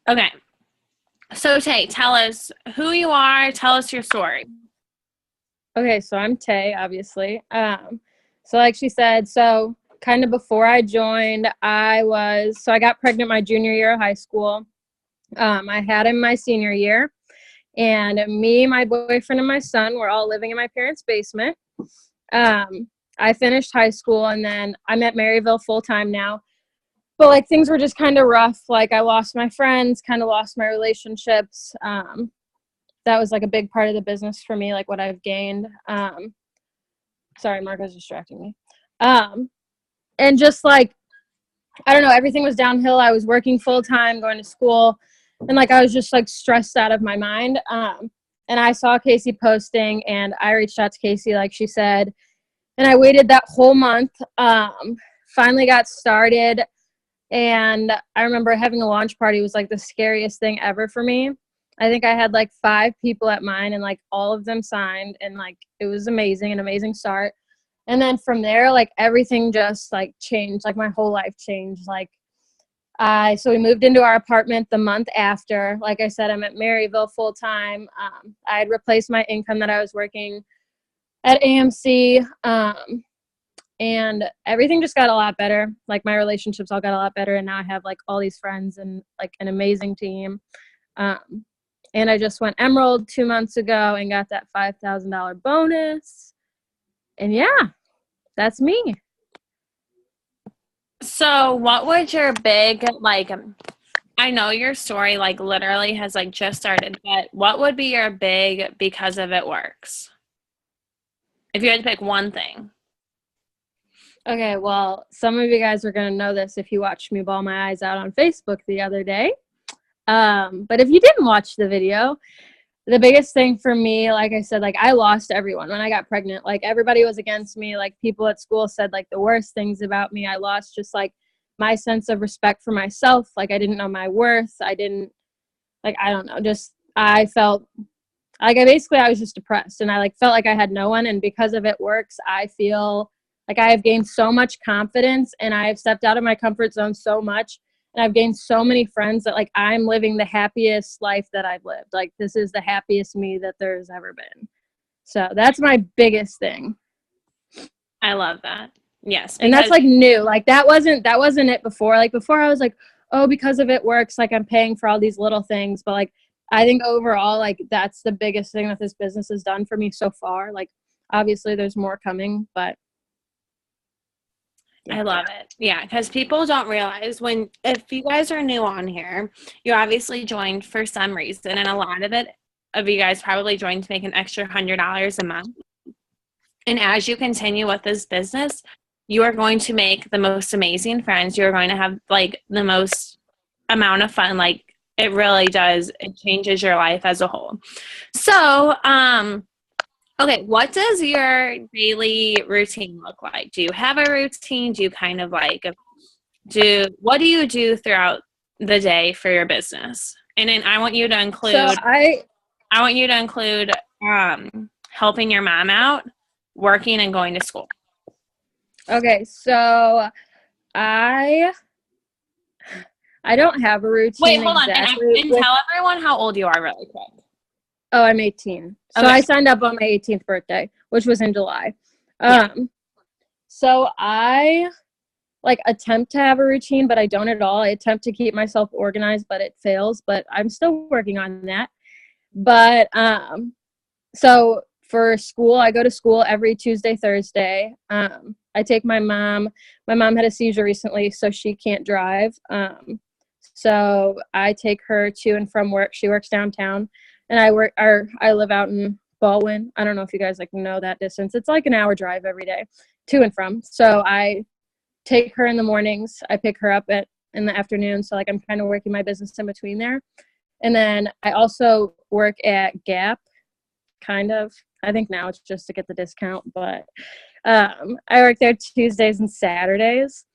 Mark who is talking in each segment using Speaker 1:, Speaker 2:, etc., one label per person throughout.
Speaker 1: Okay. So Tay, tell us who you are. Tell us your story.
Speaker 2: Okay, so I'm Tay, obviously. So like she said, so kind of before I joined, I got pregnant my junior year of high school. I had him my senior year, and me, my boyfriend, and my son were all living in my parents' basement. I finished high school, and then I'm at Maryville full time now. But like things were just kind of rough. Like I lost my friends, kind of lost my relationships. That was like a big part of the business for me, like what I've gained. Sorry, Marco's distracting me. Um, and just like, I don't know, everything was downhill. I was working full time, going to school, and like I was just like stressed out of my mind. And I saw Casey posting, and I reached out to Casey, like she said, and I waited that whole month. Finally got started, and I remember having a launch party was like the scariest thing ever for me. I think I had like 5 people at mine, and like all of them signed, and like it was amazing, an amazing start. And then from there, like everything just like changed, like my whole life changed. So we moved into our apartment the month after. Like I said, I'm at Maryville full time. I had replaced my income that I was working at AMC. And everything just got a lot better. Like my relationships all got a lot better, and now I have like all these friends and like an amazing team. Um, and I just went Emerald 2 months ago and got that $5,000 bonus. And yeah, that's me.
Speaker 1: So, what would your big I know your story like literally has like just started, but what would be your big because of it works? If you had to pick one thing.
Speaker 2: Okay, well, some of you guys are going to know this if you watched me bawl my eyes out on Facebook the other day. But if you didn't watch the video, the biggest thing for me, like I said, like I lost everyone when I got pregnant. Like everybody was against me. Like people at school said like the worst things about me. I lost just like my sense of respect for myself. Like I didn't know my worth. I didn't, like, I don't know, just I felt like I was just depressed, and I like felt like I had no one. And because of it works, I feel like I have gained so much confidence, and I have stepped out of my comfort zone so much, and I've gained so many friends that like I'm living the happiest life that I've lived. Like this is the happiest me that there's ever been. So that's my biggest thing.
Speaker 1: I love that. Yes,
Speaker 2: And that's
Speaker 1: because
Speaker 2: like new. Like that wasn't it before. Like before I was like, oh, because of it works, like I'm paying for all these little things. But like I think overall, like that's the biggest thing that this business has done for me so far. Like obviously there's more coming, but
Speaker 1: I
Speaker 2: yeah.
Speaker 1: love it. Yeah, because people don't realize if you guys are new on here, you obviously joined for some reason, and a lot of you guys probably joined to make an extra $100 a month. And as you continue with this business, you are going to make the most amazing friends. You're going to have like the most amount of fun. Like it really does. It changes your life as a whole. So, okay, what does your daily routine look like? Do you have a routine? Do you kind of like what do you do throughout the day for your business? And then
Speaker 2: So
Speaker 1: I want you to include helping your mom out, working and going to school.
Speaker 2: okay, so I I don't have a
Speaker 1: Wait,
Speaker 2: routine
Speaker 1: hold on. And
Speaker 2: exactly.
Speaker 1: tell everyone how old you are really quick.
Speaker 2: Oh, I'm 18. So
Speaker 1: Okay.
Speaker 2: I signed up on my 18th birthday, which was in July.
Speaker 1: Yeah.
Speaker 2: So I like attempt to have a routine, but I don't at all. I attempt to keep myself organized, but it fails. But I'm still working on that. But so for school, I go to school every Tuesday, Thursday. I take my mom. My mom had a seizure recently, so she can't drive. So I take her to and from work. She works downtown, and I live out in Baldwin. I don't know if you guys like know that distance. It's like an hour drive every day to and from. So I take her in the mornings. I pick her up in the afternoon. So like I'm kind of working my business in between there. And then I also work at Gap, kind of. I think now it's just to get the discount, but I work there Tuesdays and Saturdays.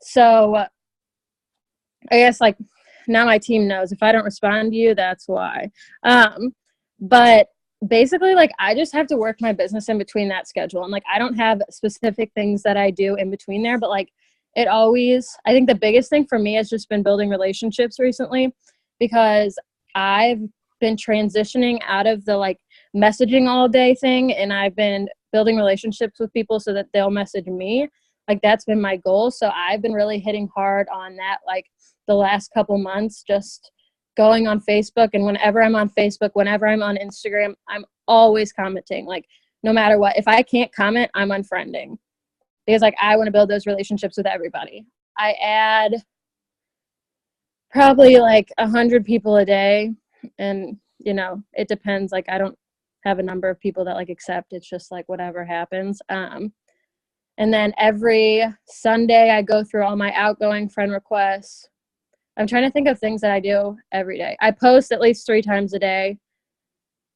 Speaker 2: So I guess like now my team knows if I don't respond to you, that's why. But basically like I just have to work my business in between that schedule. And like I don't have specific things that I do in between there, but like I think the biggest thing for me has just been building relationships recently, because I've been transitioning out of the like messaging all day thing, and I've been building relationships with people so that they'll message me. Like that's been my goal. So I've been really hitting hard on that like the last couple months, just going on Facebook. And whenever I'm on Facebook, whenever I'm on Instagram, I'm always commenting. Like no matter what, if I can't comment, I'm unfriending, because like I want to build those relationships with everybody. I add probably like 100 people a day, and you know, it depends. Like I don't have a number of people that like accept. It's just like whatever happens. And then every Sunday I go through all my outgoing friend requests. I'm trying to think of things that I do every day. I post at least 3 times a day,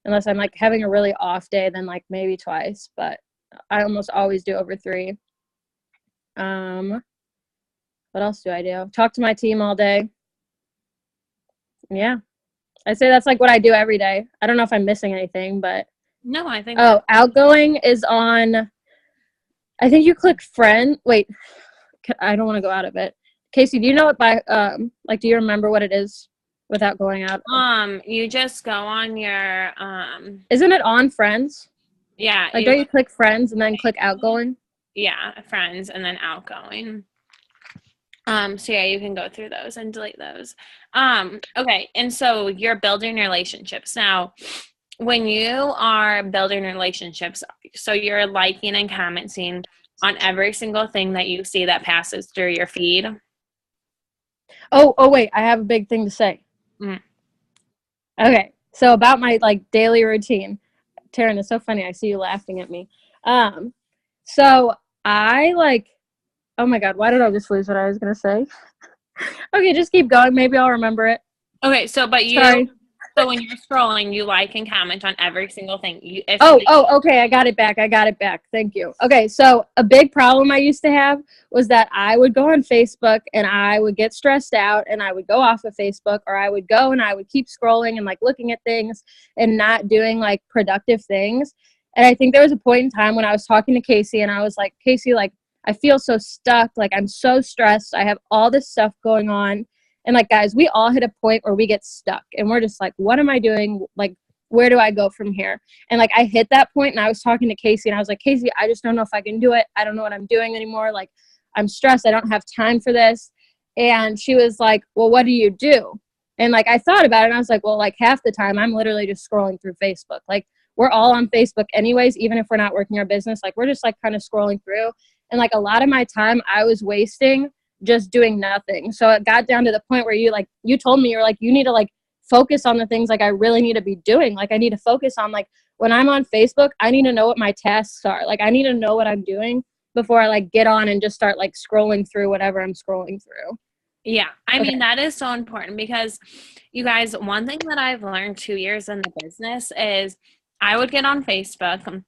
Speaker 2: unless I'm like having a really off day, then like maybe twice, but I almost always do over 3. What else do I do? Talk to my team all day. Yeah. I'd say that's like what I do every day. I don't know if I'm missing anything, but
Speaker 1: No, I think.
Speaker 2: Oh, outgoing is on, I think you click friend. Wait, I don't want to go out of it. Casey, do you know what by, like, do you remember what it is without going out?
Speaker 1: You just go on your,
Speaker 2: Isn't it on friends?
Speaker 1: yeah.
Speaker 2: Like, don't you click friends and then click outgoing?
Speaker 1: Yeah, friends and then outgoing. So yeah, you can go through those and delete those. Okay, and so you're building relationships. Now, when you are building relationships, so you're liking and commenting on every single thing that you see that passes through your feed.
Speaker 2: Oh, wait, I have a big thing to say.
Speaker 1: Mm.
Speaker 2: Okay, so about my like daily routine. Taryn, it's so funny. I see you laughing at me. So I like, oh my God, why did I just lose what I was gonna say? Okay, just keep going. Maybe I'll remember it.
Speaker 1: Okay, so but you,
Speaker 2: Sorry.
Speaker 1: so when you're scrolling, you like and comment on every single thing.
Speaker 2: Okay, I got it back. Thank you. Okay, so a big problem I used to have was that I would go on Facebook and I would get stressed out and I would go off of Facebook, or I would go and I would keep scrolling and like looking at things and not doing like productive things. And I think there was a point in time when I was talking to Casey and I was like, Casey, like I feel so stuck. Like I'm so stressed. I have all this stuff going on. And like, guys, we all hit a point where we get stuck and we're just like, what am I doing? Like, where do I go from here? And like, I hit that point and I was talking to Casey and I was like, Casey, I just don't know if I can do it. I don't know what I'm doing anymore. Like, I'm stressed. I don't have time for this. And she was like, well, what do you do? And like, I thought about it and I was like, well, like half the time I'm literally just scrolling through Facebook. Like we're all on Facebook anyways, even if we're not working our business, like we're just like kind of scrolling through. And like a lot of my time I was wasting just doing nothing. So it got down to the point where you told me, you were like, you need to like focus on the things like I really need to be doing. Like I need to focus on like when I'm on Facebook, I need to know what my tasks are. Like I need to know what I'm doing before I like get on and just start like scrolling through whatever I'm scrolling through.
Speaker 1: Yeah, I mean, that is so important because you guys, one thing that I've learned 2 years in the business is I would get on Facebook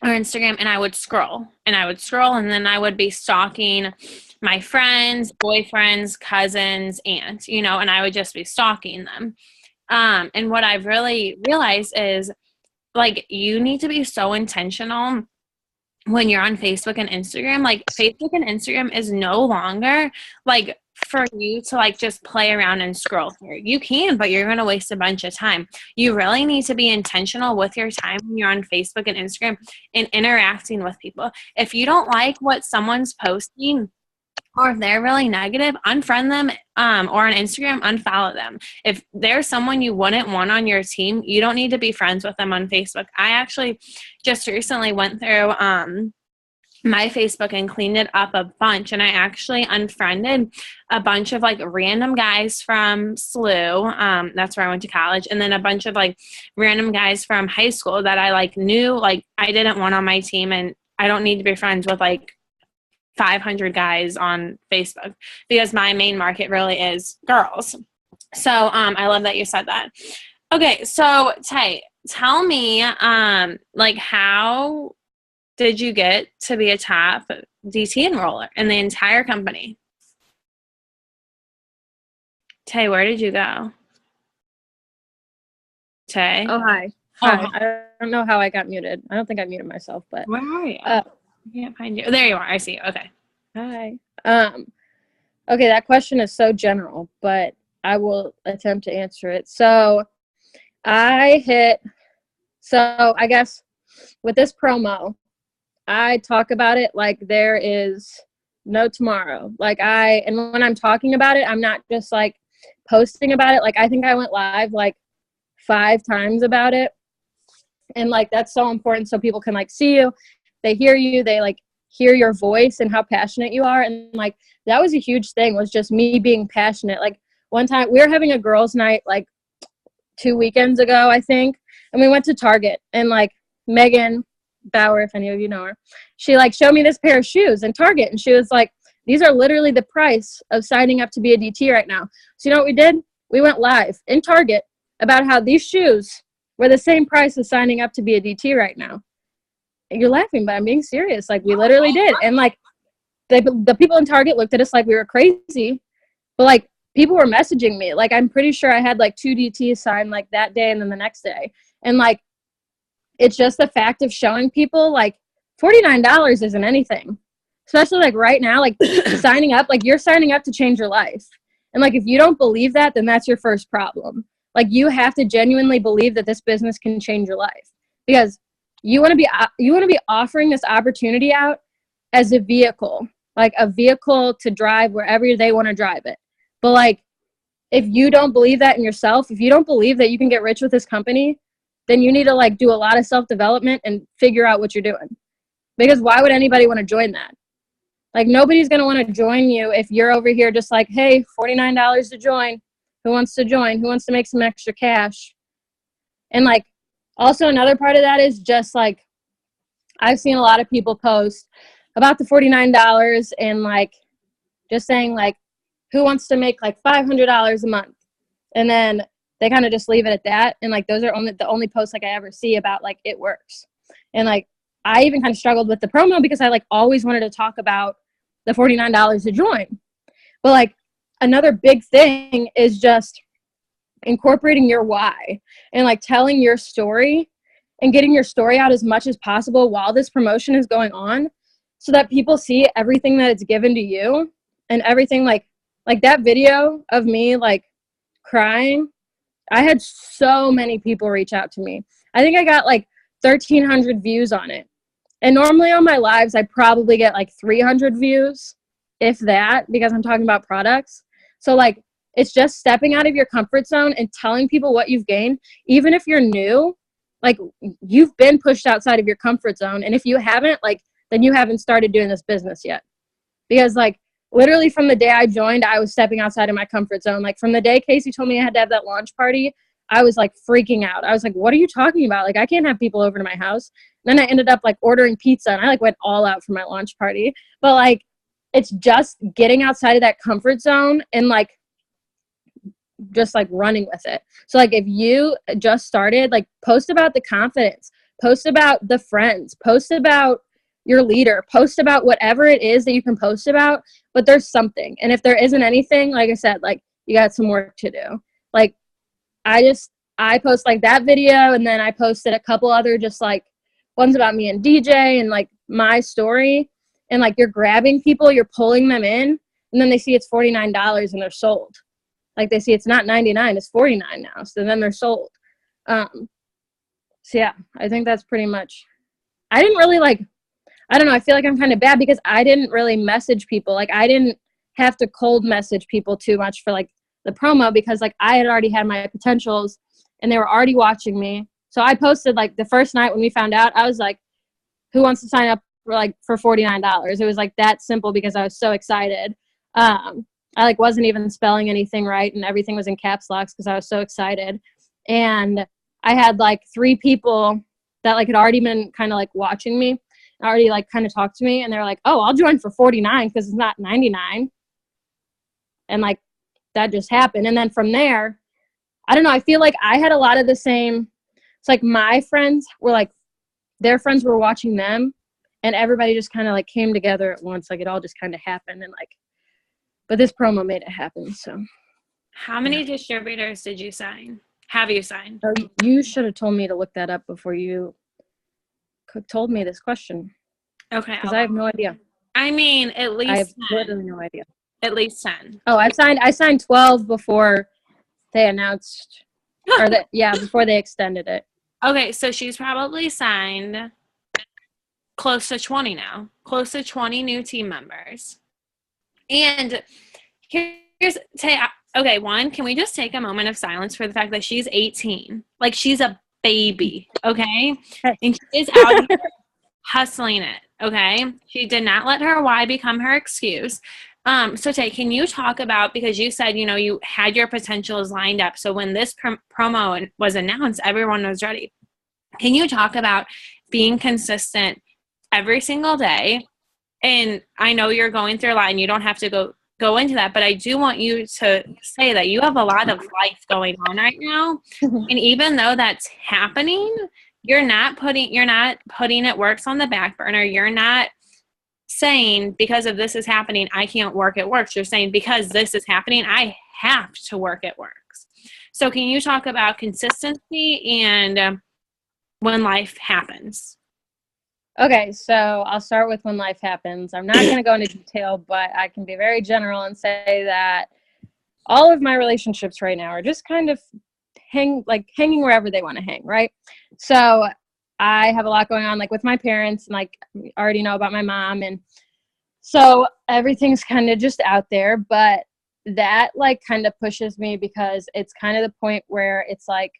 Speaker 1: or Instagram and I would scroll and then I would be stalking my friends, boyfriends, cousins, aunts, and I would just be stalking them. And what I've really realized is like you need to be so intentional when you're on Facebook and Instagram. Like Facebook and Instagram is no longer like for you to like just play around and scroll through. You can, but you're going to waste a bunch of time. You really need to be intentional with your time when you're on Facebook and Instagram and interacting with people. If you don't like what someone's posting, or if they're really negative, unfriend them, or on Instagram, unfollow them. If there's someone you wouldn't want on your team, you don't need to be friends with them on Facebook. I actually just recently went through my Facebook and cleaned it up a bunch, and I actually unfriended a bunch of like random guys from SLU. That's where I went to college, and then a bunch of like random guys from high school that I like knew like I didn't want on my team, and I don't need to be friends with like 500 guys on Facebook because my main market really is girls. So I love that you said that. Okay, so Tay, tell me like how did you get to be a top DT enroller in the entire company? Tay, where did you go? Tay?
Speaker 2: Oh, hi. Hi. I don't know how I got muted. I don't think I muted myself, but
Speaker 1: where are you? I can't find you. There you are. I see you. Okay.
Speaker 2: Hi. Okay, that question is so general, but I will attempt to answer it. So I guess with this promo, I talk about it like there is no tomorrow. And when I'm talking about it, I'm not just like posting about it. Like, I think I went live like 5 times about it. And like, that's so important so people can like see you, they hear you, they like hear your voice and how passionate you are. And like, that was a huge thing, was just me being passionate. Like, one time we were having a girls' night like 2 weekends ago, I think, and we went to Target, and like Megan Bauer, if any of you know her, she like showed me this pair of shoes in Target, and she was like, these are literally the price of signing up to be a DT right now. So you know what we did? We went live in Target about how these shoes were the same price as signing up to be a DT right now. And you're laughing, but I'm being serious. Like, we literally did. And like, the people in Target looked at us like we were crazy, but like, people were messaging me. Like, I'm pretty sure I had like 2 DTs signed like that day and then the next day. And like, it's just the fact of showing people like $49 isn't anything, especially like right now, like signing up, like you're signing up to change your life. And like, if you don't believe that, then that's your first problem. Like, you have to genuinely believe that this business can change your life, because you want to be offering this opportunity out as a vehicle, like a vehicle to drive wherever they want to drive it. But like, if you don't believe that in yourself, if you don't believe that you can get rich with this company, then you need to like do a lot of self-development and figure out what you're doing. Because why would anybody want to join that? Like, nobody's going to want to join you if you're over here just like, hey, $49 to join. Who wants to join? Who wants to make some extra cash? And like, also another part of that is just like, I've seen a lot of people post about the $49 and like just saying like, who wants to make like $500 a month? And then they kind of just leave it at that. And like, those are the only posts like I ever see about like it works. And like, I even kind of struggled with the promo because I like always wanted to talk about the $49 to join. But like, another big thing is just incorporating your why and like telling your story and getting your story out as much as possible while this promotion is going on, so that people see everything that it's given to you and everything. Like that video of me like crying, I had so many people reach out to me. I think I got like 1,300 views on it. And normally on my lives, I probably get like 300 views, if that, because I'm talking about products. So like, it's just stepping out of your comfort zone and telling people what you've gained. Even if you're new, like, you've been pushed outside of your comfort zone. And if you haven't, like, then you haven't started doing this business yet. Because like, literally from the day I joined, I was stepping outside of my comfort zone. Like, from the day Casey told me I had to have that launch party, I was like freaking out. I was like, what are you talking about? Like, I can't have people over to my house. And then I ended up like ordering pizza, and I like went all out for my launch party. But like, it's just getting outside of that comfort zone and like just like running with it. So like, if you just started, like, post about the confidence, post about the friends, post about your leader, post about whatever it is that you can post about, but there's something. And if there isn't anything, like I said, like, you got some work to do. Like, I post like that video, and then I posted a couple other just like ones about me and DJ and like my story. And like, you're grabbing people, you're pulling them in, and then they see it's $49 and they're sold. Like, they see it's not $99, it's $49 now. So then they're sold. So yeah, I think that's pretty much, I didn't really like, I don't know, I feel like I'm kind of bad because I didn't really message people. Like, I didn't have to cold message people too much for like the promo, because like, I had already had my potentials and they were already watching me. So I posted like the first night when we found out, I was like, who wants to sign up for $49? It was like that simple because I was so excited. I like wasn't even spelling anything right, and everything was in caps locks because I was so excited. And I had like 3 people that like had already been kind of like watching me, already like kind of talked to me, and they're like, oh, I'll join for $49 because it's not $99. And like, that just happened. And then from there, I don't know, I feel like I had a lot of the same. It's like my friends were like, their friends were watching them, and everybody just kind of like came together at once. Like, it all just kind of happened. And like, but this promo made it happen. So
Speaker 1: How many distributors did you sign? Have you signed?
Speaker 2: oh, you should have told me to look that up before you told me this question.
Speaker 1: Okay.
Speaker 2: Because I have no idea.
Speaker 1: I mean, at least
Speaker 2: I have
Speaker 1: 10.
Speaker 2: literally no idea.
Speaker 1: At least 10.
Speaker 2: Oh, I signed 12 before they announced, or that, yeah, before they extended it.
Speaker 1: Okay, so she's probably signed close to 20 now, close to 20 new team members. And here's, okay, one, can we just take a moment of silence for the fact that she's 18? Like, she's a baby, okay? And she is out here hustling it, okay? She did not let her why become her excuse. So Tay, can you talk about, because you said, you know, you had your potentials lined up. So when this promo was announced, everyone was ready. Can you talk about being consistent every single day? And I know you're going through a lot and you don't have to go into that, but I do want you to say that you have a lot of life going on right now. And even though that's happening, you're not putting it works on the back burner. You're not saying because of this is happening, I can't work at works. You're saying because this is happening, I have to work at works. So can you talk about consistency and when life happens?
Speaker 2: Okay, so I'll start with when life happens. I'm not going to go into detail, but I can be very general and say that all of my relationships right now are just kind of hanging wherever they want to hang, right? So I have a lot going on, like with my parents, and like I already know about my mom, and so everything's kind of just out there. But that like kind of pushes me because it's kind of the point where it's like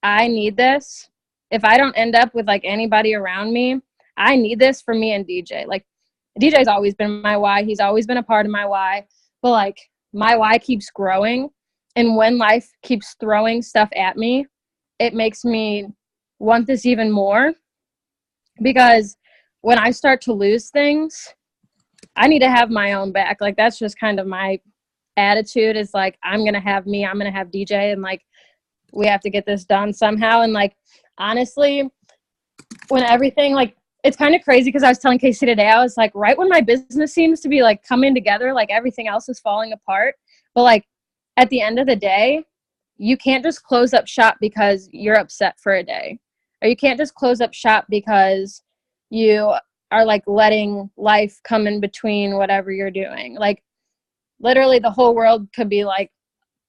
Speaker 2: I need this. If I don't end up with like anybody around me, I need this for me and DJ. Like DJ's always been my why. He's always been a part of my why. But like my why keeps growing. And when life keeps throwing stuff at me, it makes me want this even more. Because when I start to lose things, I need to have my own back. Like that's just kind of my attitude is like, I'm going to have me, I'm going to have DJ, and like we have to get this done somehow. And like, honestly, when everything like, it's kind of crazy because I was telling Casey today, I was like, right when my business seems to be like coming together, like everything else is falling apart. But like at the end of the day, you can't just close up shop because you're upset for a day. Or you can't just close up shop because you are like letting life come in between whatever you're doing. Like literally the whole world could be like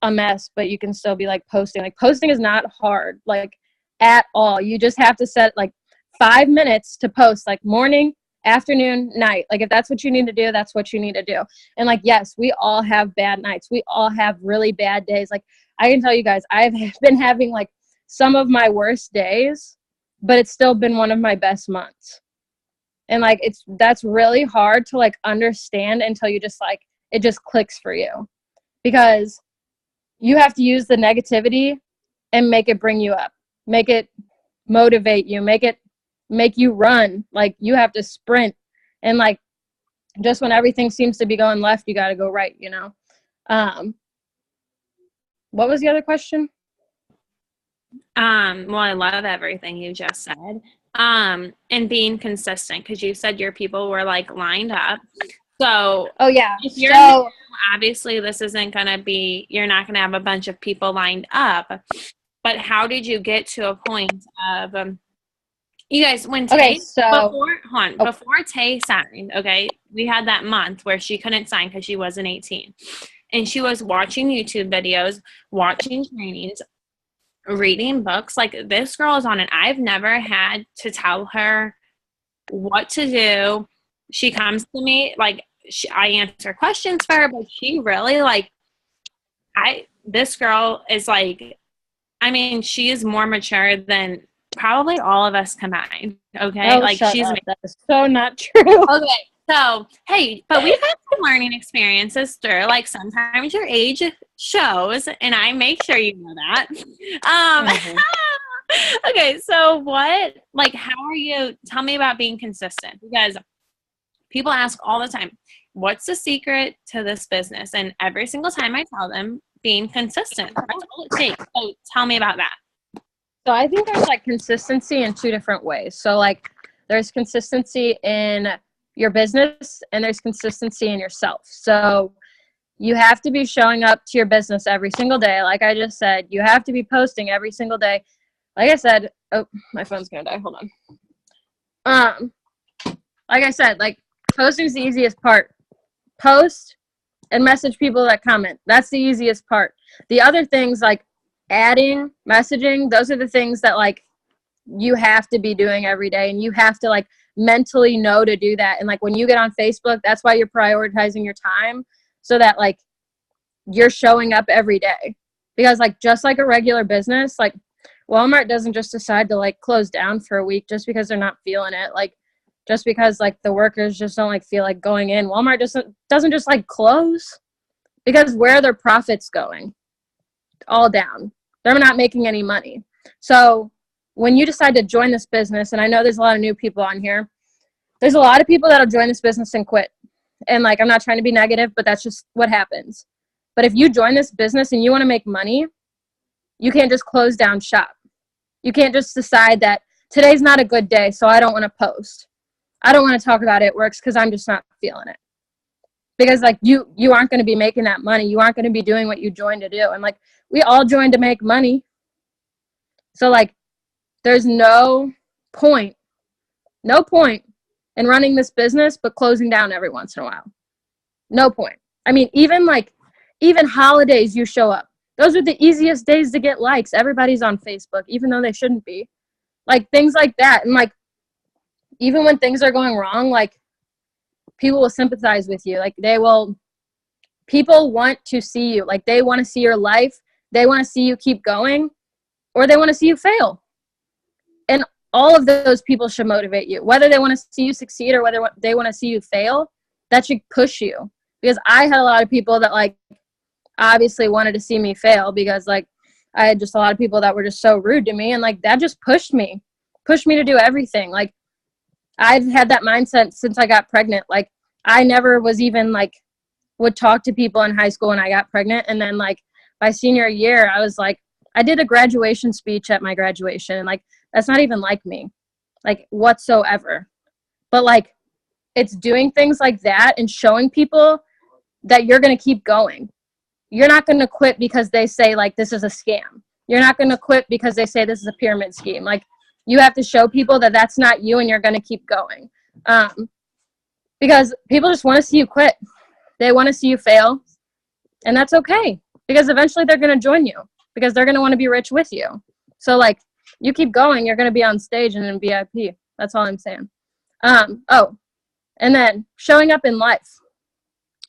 Speaker 2: a mess, but you can still be like posting. Like posting is not hard, like at all. You just have to set like 5 minutes to post, like morning, afternoon, night. Like if that's what you need to do, that's what you need to do. And like, yes, we all have bad nights. We all have really bad days. Like I can tell you guys, I've been having like some of my worst days, but it's still been one of my best months. And like, that's really hard to like understand until you just like, it just clicks for you, because you have to use the negativity and make it bring you up, make it motivate you, make you run. Like you have to sprint. And like just when everything seems to be going left, you got to go right, you know. What was the other question?
Speaker 1: Well, I love everything you just said. And being consistent, because you said your people were like lined up. So
Speaker 2: oh yeah,
Speaker 1: if you're new, obviously this isn't gonna be, you're not gonna have a bunch of people lined up. But how did you get to a point of you guys, when Tay, before Tay signed, okay, we had that month where she couldn't sign because she wasn't 18. And she was watching YouTube videos, watching trainings, reading books. Like this girl is on it. I've never had to tell her what to do. She comes to me, like I answer questions for her, but she really like, this girl is like, I mean, she is more mature than probably all of us combined. Okay.
Speaker 2: Oh,
Speaker 1: like she's
Speaker 2: that is so not true.
Speaker 1: Okay. So, hey, but we've had some learning experiences through, like sometimes your age shows, and I make sure you know that. Okay. So how are you, tell me about being consistent, because people ask all the time, what's the secret to this business? And every single time I tell them, being consistent. That's all it takes. So tell me about that.
Speaker 2: So I think there's like consistency in two different ways. So like there's consistency in your business and there's consistency in yourself. So you have to be showing up to your business every single day. Like I just said, you have to be posting every single day. Like I said, oh, my phone's gonna die. Hold on. Like I said, like posting's the easiest part. Post and message people that comment. That's the easiest part. The other things like adding, messaging, those are the things that like you have to be doing every day, and you have to like mentally know to do that. And like when you get on Facebook, that's why you're prioritizing your time, so that like you're showing up every day. Because like just like a regular business, like Walmart doesn't just decide to like close down for a week just because they're not feeling it. Like just because like the workers just don't like feel like going in. Walmart doesn't just like close, because where are their profits going? All down. They're not making any money. So when you decide to join this business, and I know there's a lot of new people on here, there's a lot of people that'll join this business and quit. And like, I'm not trying to be negative, but that's just what happens. But if you join this business and you want to make money, you can't just close down shop. You can't just decide that today's not a good day, so I don't want to post. I don't want to talk about It Works because I'm just not feeling it. Because like you aren't going to be making that money. You aren't going to be doing what you joined to do. And like we all joined to make money. So like there's no point in running this business but closing down every once in a while. No point. I mean, even holidays you show up. Those are the easiest days to get likes. Everybody's on Facebook, even though they shouldn't be. Like things like that. And like even when things are going wrong, like people will sympathize with you. Like people want to see you. Like they want to see your life. They want to see you keep going, or they want to see you fail. And all of those people should motivate you. Whether they want to see you succeed or whether they want to see you fail, that should push you. Because I had a lot of people that like obviously wanted to see me fail, because like I had just a lot of people that were just so rude to me, and like that just pushed me to do everything. Like I've had that mindset since I got pregnant. Like I never was even like would talk to people in high school when I got pregnant. And then like my senior year, I was like, I did a graduation speech at my graduation, and like that's not even like me, like whatsoever. But like it's doing things like that and showing people that you're going to keep going. You're not going to quit because they say like this is a scam. You're not going to quit because they say this is a pyramid scheme. Like you have to show people that that's not you, and you're going to keep going. Because people just want to see you quit. They want to see you fail, and that's okay, because eventually they're going to join you, because they're going to want to be rich with you. So like you keep going, you're going to be on stage and in VIP. That's all I'm saying. And then showing up in life.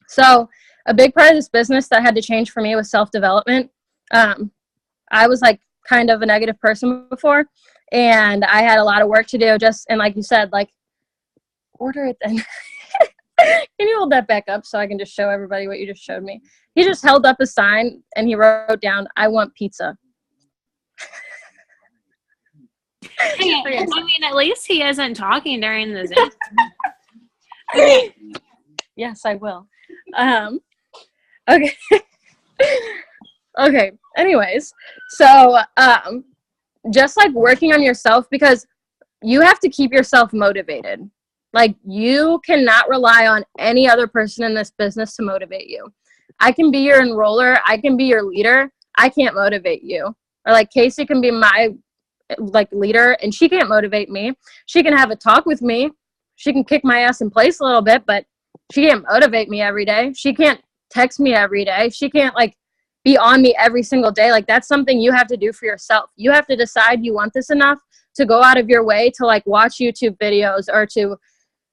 Speaker 2: So a big part of this business that had to change for me was self-development. I was like kind of a negative person before, and I had a lot of work to do, and like you said, like order it then. Can you hold that back up so I can just show everybody what you just showed me? He just held up a sign and he wrote down, "I want pizza."
Speaker 1: Hey, I mean, at least he isn't talking during the Zoom. Okay.
Speaker 2: Yes, I will. Okay. Okay. Anyways, so just like working on yourself, because you have to keep yourself motivated. Like you cannot rely on any other person in this business to motivate you. I can be your enroller. I can be your leader. I can't motivate you. Or like Casey can be my like leader, and she can't motivate me. She can have a talk with me. She can kick my ass in place a little bit, but she can't motivate me every day. She can't text me every day. She can't like be on me every single day. Like that's something you have to do for yourself. You have to decide you want this enough to go out of your way to like watch YouTube videos, or to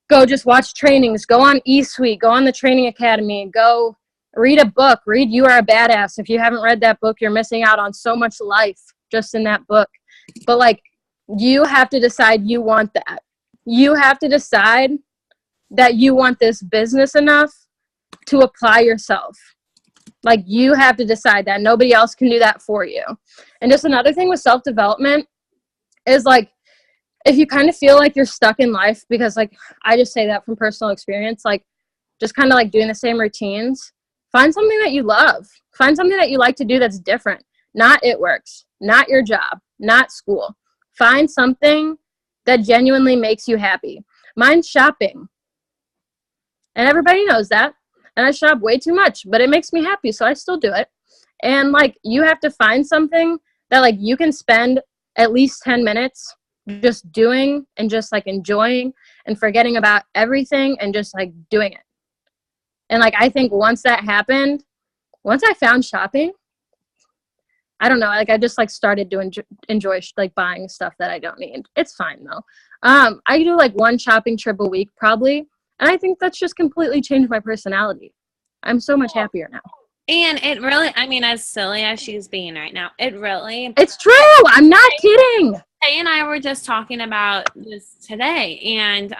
Speaker 2: go just watch trainings, go on eSuite, go on the training academy, go read a book, read You Are a Badass. If you haven't read that book, you're missing out on so much life just in that book. But like you have to decide you want that. You have to decide that you want this business enough to apply yourself. Like you have to decide that. Nobody else can do that for you. And just another thing with self-development is like, if you kind of feel like you're stuck in life, because like I just say that from personal experience, like just kind of like doing the same routines, find something that you love. Find something that you like to do that's different. Not It Works, not your job, not school. Find something that genuinely makes you happy. Mine's shopping. And everybody knows that. And I shop way too much, but it makes me happy, so I still do it. And like you have to find something that like you can spend at least 10 minutes just doing and just like enjoying and forgetting about everything and just like doing it. And like, I think once that happened, once I found shopping, I don't know, like I just like started to enjoy like buying stuff that I don't need. It's fine though. I do like one shopping trip a week probably, and I think that's just completely changed my personality. I'm so much happier now.
Speaker 1: And it really, I mean, as silly as she's being right now,
Speaker 2: it's true. I'm not kidding.
Speaker 1: Tay and I were just talking about this today, and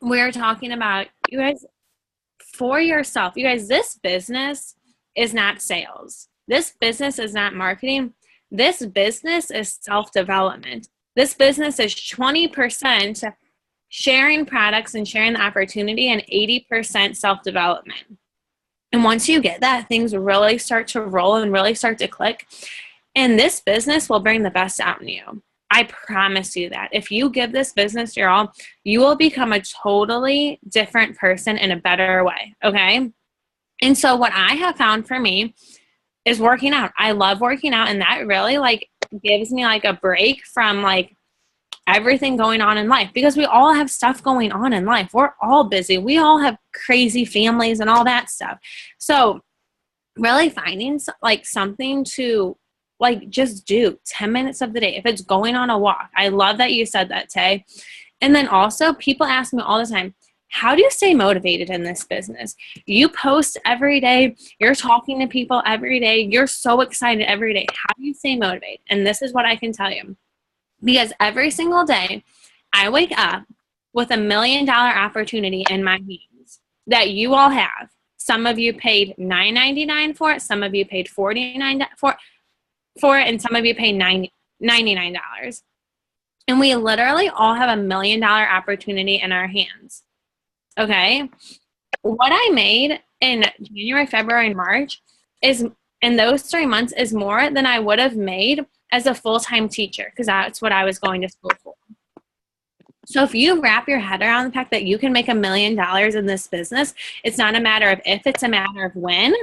Speaker 1: we're talking about, you guys, for yourself, you guys, this business is not sales. This business is not marketing. This business is self-development. This business is 20% sharing products and sharing the opportunity and 80% self-development. And once you get that, things really start to roll and really start to click. And this business will bring the best out in you. I promise you that. If you give this business your all, you will become a totally different person in a better way, okay? And so what I have found for me is working out. I love working out, and that really like gives me like a break from like everything going on in life, because we all have stuff going on in life. We're all busy. We all have crazy families and all that stuff. So really finding like something to like just do 10 minutes of the day. If it's going on a walk, I love that you said that, Tay. And then also people ask me all the time, how do you stay motivated in this business? You post every day. You're talking to people every day. You're so excited every day. How do you stay motivated? And this is what I can tell you. Because every single day I wake up with $1 million opportunity in my hands that you all have. Some of you paid $9.99 for it. Some of you paid $49 for it. And some of you paid $99. And we literally all have $1 million opportunity in our hands. Okay. What I made in January, February, and March is in those 3 months is more than I would have made as a full-time teacher, because that's what I was going to school for. So if you wrap your head around the fact that you can make $1 million in this business, it's not a matter of if, it's a matter of when,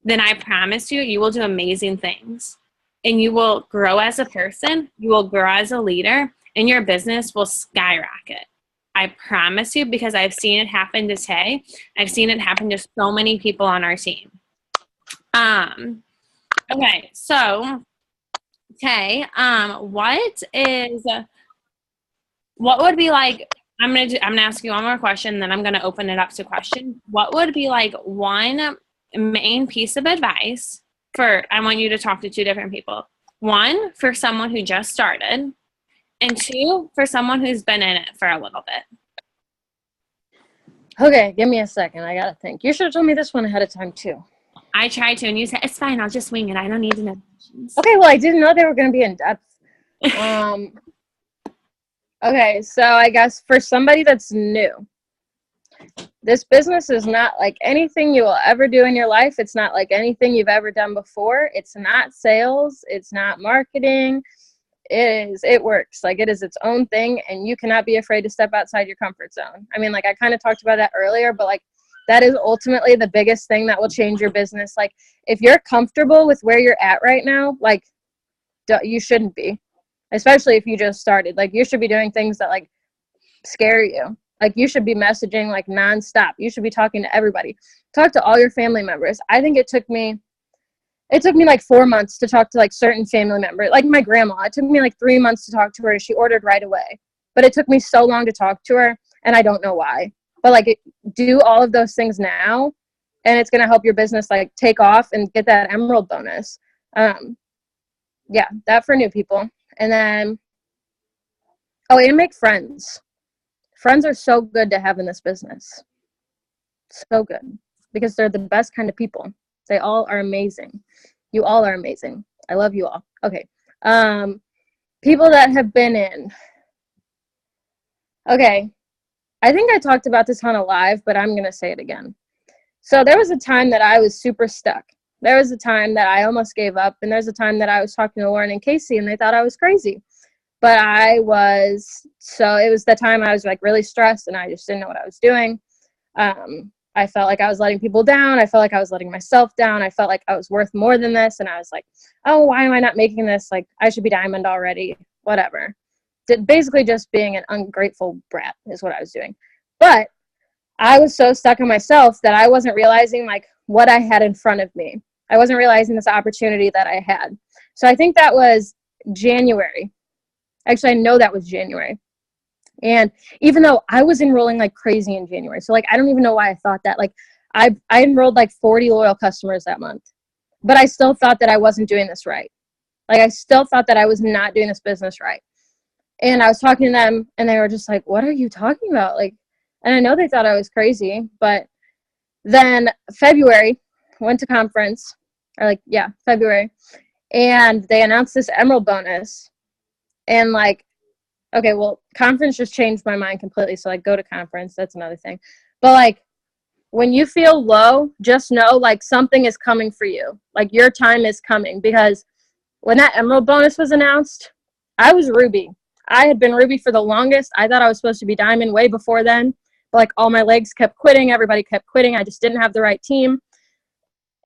Speaker 1: then I promise you, you will do amazing things. And you will grow as a person, you will grow as a leader, and your business will skyrocket. I promise you, because I've seen it happen to Tay. I've seen it happen to so many people on our team. Okay, so Tay, what would be like, I'm gonna ask you one more question, then I'm gonna open it up to questions. What would be like one main piece of advice I want you to talk to 2 different people. 1, for someone who just started, and 2, for someone who's been in it for a little bit.
Speaker 2: Okay, give me a second. I gotta think. You should have told me this one ahead of time too.
Speaker 1: I tried to, and you said, it's fine, I'll just wing it. I don't need to know questions.
Speaker 2: Okay, well, I didn't know they were going to be in depth. Okay, so I guess for somebody that's new, this business is not like anything you will ever do in your life. It's not like anything you've ever done before. It's not sales. It's not marketing. It works. Like, it is its own thing, and you cannot be afraid to step outside your comfort zone. I mean, like, I kind of talked about that earlier, but like, that is ultimately the biggest thing that will change your business. Like, if you're comfortable with where you're at right now, like, you shouldn't be, especially if you just started. Like, you should be doing things that like scare you. Like, you should be messaging like nonstop. You should be talking to everybody. Talk to all your family members. I think it took me like 4 months to talk to like certain family members, like my grandma. It took me like 3 months to talk to her. She ordered right away, but it took me so long to talk to her, and I don't know why. But like, do all of those things now, and it's going to help your business like take off and get that emerald bonus. Yeah, that for new people. And then, and make friends. Friends are so good to have in this business. So good, because they're the best kind of people. They all are amazing. You all are amazing. I love you all. Okay. People that have been in. Okay. I think I talked about this on a live, but I'm going to say it again. So there was a time that I was super stuck. There was a time that I almost gave up, and there's a time that I was talking to Lauren and Casey, and they thought I was crazy. But it was the time I was like really stressed, and I just didn't know what I was doing. I felt like I was letting people down. I felt like I was letting myself down. I felt like I was worth more than this, and I was like, oh, why am I not making this? Like, I should be diamond already, whatever. Basically just being an ungrateful brat is what I was doing. But I was so stuck on myself that I wasn't realizing like what I had in front of me. I wasn't realizing this opportunity that I had. So I think that was January. Actually, I know that was January. And even though I was enrolling like crazy in January, so like I don't even know why I thought that. Like I enrolled like 40 loyal customers that month, but I still thought that I wasn't doing this right. Like I still thought that I was not doing this business right. And I was talking to them, and they were just like, "What are you talking about?" Like, and I know they thought I was crazy, but then February went to conference, or like February, and they announced this Emerald bonus, and like, okay, well, conference just changed my mind completely. So like, go to conference. That's another thing. But like, when you feel low, just know like something is coming for you. Like your time is coming, because when that Emerald bonus was announced, I was Ruby. I had been Ruby for the longest. I thought I was supposed to be Diamond way before then. But like all my legs kept quitting. Everybody kept quitting. I just didn't have the right team.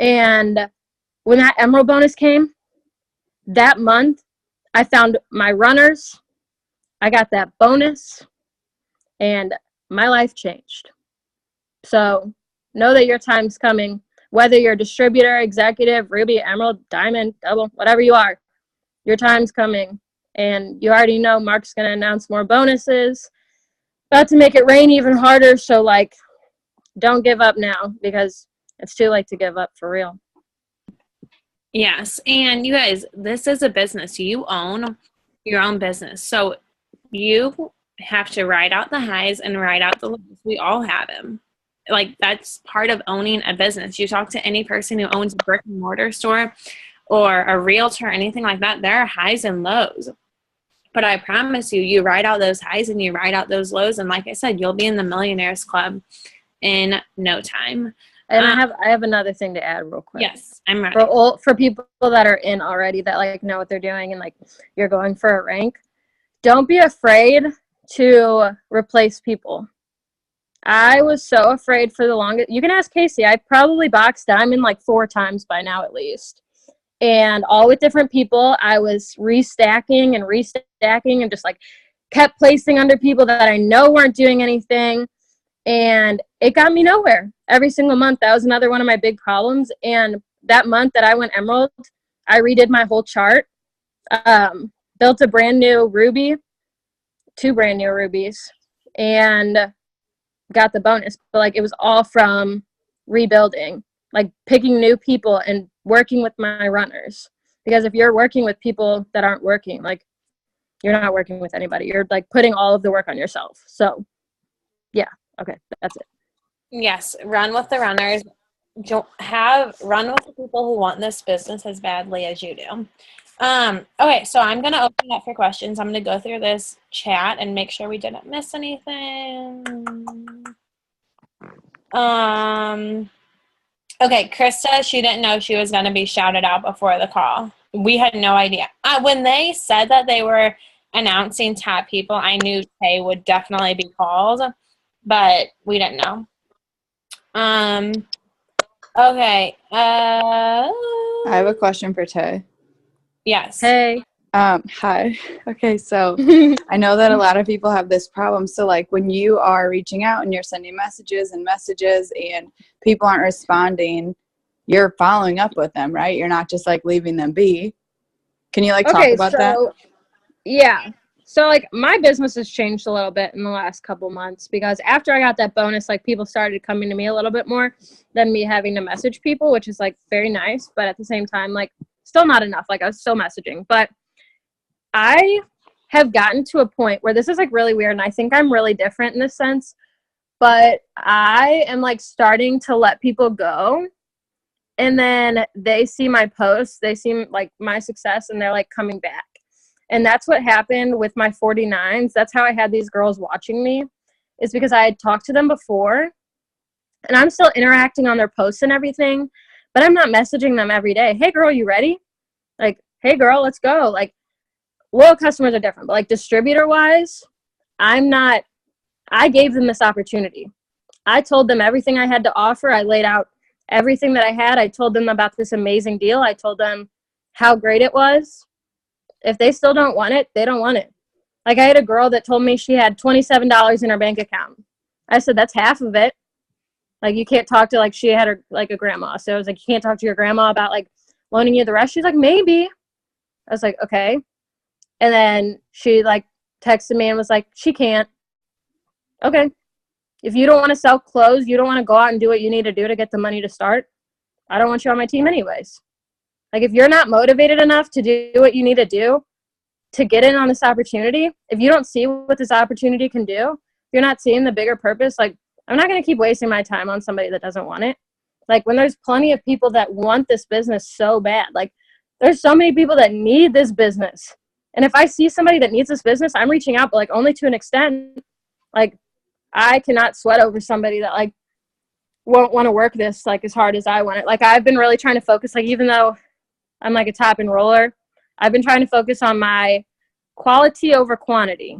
Speaker 2: And when that Emerald bonus came, that month, I found my runners. I got that bonus, and my life changed. So know that your time's coming. Whether you're a distributor, executive, Ruby, Emerald, Diamond, Double, whatever you are, your time's coming. And you already know Mark's going to announce more bonuses. About to make it rain even harder. So, like, don't give up now, because it's too late to give up for real.
Speaker 1: Yes. And you guys, this is a business. You own your own business. So you have to ride out the highs and ride out the lows. We all have them. Like, that's part of owning a business. You talk to any person who owns a brick and mortar store or a realtor or anything like that, there are highs and lows. But I promise you, you ride out those highs and you ride out those lows. And like I said, you'll be in the Millionaires Club in no time.
Speaker 2: And I have another thing to add real quick.
Speaker 1: Yes, I'm ready.
Speaker 2: For people that are in already, that like know what they're doing, and like you're going for a rank, don't be afraid to replace people. I was so afraid for the longest. You can ask Casey. I probably boxed Diamond like 4 times by now at least. And all with different people. I was restacking and just like kept placing under people that I know weren't doing anything. And it got me nowhere every single month. That was another one of my big problems. And that month that I went Emerald, I redid my whole chart, built a brand new Ruby, 2 brand new Rubies, and got the bonus. But like, it was all from rebuilding, like picking new people and working with my runners. Because if you're working with people that aren't working, like, you're not working with anybody. You're like putting all of the work on yourself. So yeah. Okay, that's it.
Speaker 1: Yes, run with the runners. Run with the people who want this business as badly as you do. Okay, so I'm going to open it up for questions. I'm going to go through this chat and make sure we didn't miss anything. Okay, Krista, she didn't know she was going to be shouted out before the call. We had no idea. When they said that they were announcing top people, I knew Tay would definitely be called, but we didn't know. Okay.
Speaker 3: I have a question for Tay.
Speaker 1: Yes.
Speaker 2: Hey.
Speaker 3: Hi. Okay, so I know that a lot of people have this problem. So like when you are reaching out and you're sending messages and people aren't responding, you're following up with them, right? You're not just like leaving them be. Can you like talk about that?
Speaker 2: Yeah. So like my business has changed a little bit in the last couple months, because after I got that bonus, like people started coming to me a little bit more than me having to message people, which is like very nice. But at the same time, like still not enough. Like I was still messaging, but I have gotten to a point where this is like really weird. And I think I'm really different in this sense, but I am like starting to let people go. And then they see my posts, they see like my success, and they're like coming back. And that's what happened with my 49s. That's how I had these girls watching me, is because I had talked to them before, and I'm still interacting on their posts and everything, but I'm not messaging them every day. Hey girl, you ready? Like, hey girl, let's go. Like, loyal customers are different, but like distributor wise, I gave them this opportunity. I told them everything I had to offer. I laid out everything that I had. I told them about this amazing deal. I told them how great it was. If they still don't want it, they don't want it. Like I had a girl that told me she had $27 in her bank account. I said, that's half of it. Like, you can't talk to, like, she had her, like, a grandma. So I was like, you can't talk to your grandma about, like, loaning you the rest. She's like, maybe. I was like, okay. And then she, like, texted me and was like, she can't. Okay. If you don't want to sell clothes, you don't want to go out and do what you need to do to get the money to start, I don't want you on my team anyways. Like, if you're not motivated enough to do what you need to do to get in on this opportunity, if you don't see what this opportunity can do, you're not seeing the bigger purpose, like, I'm not going to keep wasting my time on somebody that doesn't want it. Like, when there's plenty of people that want this business so bad, like, there's so many people that need this business. And if I see somebody that needs this business, I'm reaching out, but, like, only to an extent. Like, I cannot sweat over somebody that, like, won't want to work this, like, as hard as I want it. Like, I've been really trying to focus, like, even though I'm, like, a top enroller, I've been trying to focus on my quality over quantity,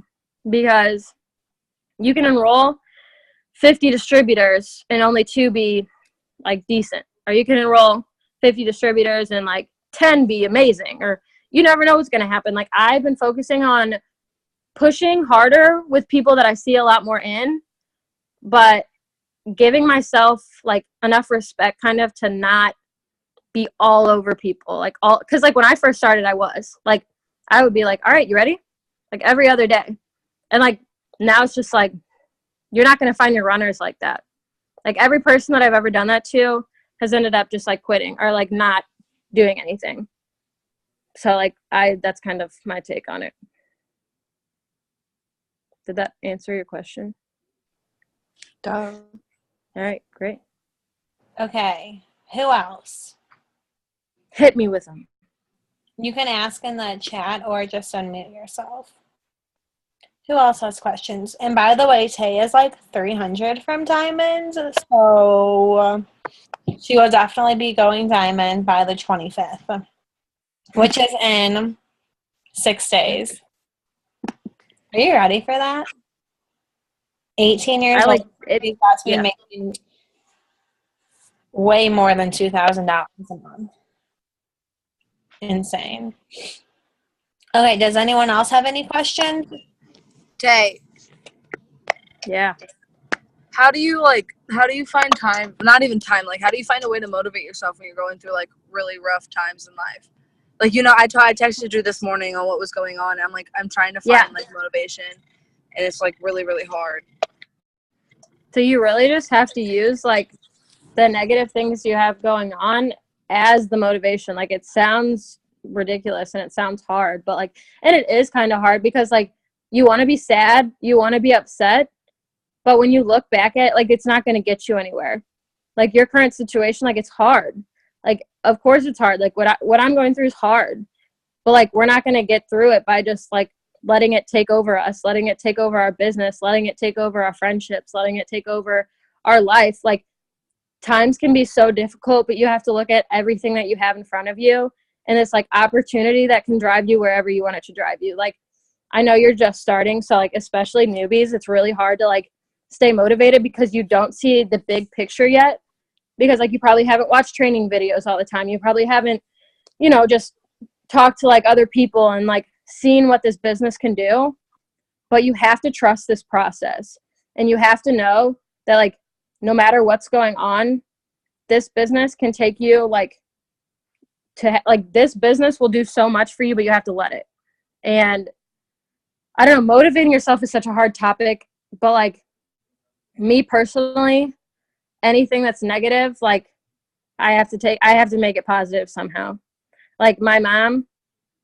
Speaker 2: because you can enroll 50 distributors and only 2 be, like, decent. Or you can enroll 50 distributors and, like, 10 be amazing. Or you never know what's going to happen. Like, I've been focusing on pushing harder with people that I see a lot more in, but giving myself, like, enough respect kind of to not be all over people. Like, all, because, like, when I first started, I was like, I would be like, all right, you ready? Like, every other day. And, like, now it's just like, you're not going to find your runners like that. Like, every person that I've ever done that to has ended up just, like, quitting or, like, not doing anything. So, like, that's kind of my take on it. Did that answer your question?
Speaker 3: Duh.
Speaker 2: All right, great.
Speaker 1: Okay. Who else?
Speaker 2: Hit me with them.
Speaker 1: You can ask in the chat or just unmute yourself. Who else has questions? And by the way, Tay is like 300 from Diamonds, so she will definitely be going Diamond by the 25th, which is in 6 days. Are you ready for that? 18 years old. She's got to be making way more than $2,000 a month. Insane. Okay, does anyone else have any questions?
Speaker 4: Tay,
Speaker 2: Yeah.
Speaker 4: how do you find time, not even time, like, how do you find a way to motivate yourself when you're going through, like, really rough times in life? Like, you know, I texted you this morning on what was going on, and I'm like, I'm trying to find, like, motivation, and it's, like, really, really hard.
Speaker 2: So you really just have to use, like, the negative things you have going on as the motivation. Like, it sounds ridiculous and it sounds hard, but, like, and it is kind of hard because, like, you want to be sad, you want to be upset, but when you look back at it, like, it's not going to get you anywhere. Like, your current situation, like, it's hard. Like, of course it's hard. Like, what I'm going through is hard, but, like, we're not going to get through it by just, like, letting it take over us, letting it take over our business, letting it take over our friendships, letting it take over our life. Like, times can be so difficult, but you have to look at everything that you have in front of you and this, like, opportunity that can drive you wherever you want it to drive you. Like, I know you're just starting, so, like, especially newbies, it's really hard to, like, stay motivated because you don't see the big picture yet, because, like, you probably haven't watched training videos all the time. You probably haven't, you know, just talked to, like, other people and, like, seen what this business can do. But you have to trust this process, and you have to know that, like, no matter what's going on, this business can take you, like, like, this business will do so much for you, but you have to let it. And I don't know, motivating yourself is such a hard topic, but, like, me personally, anything that's negative, like, I have to make it positive somehow. Like, my mom,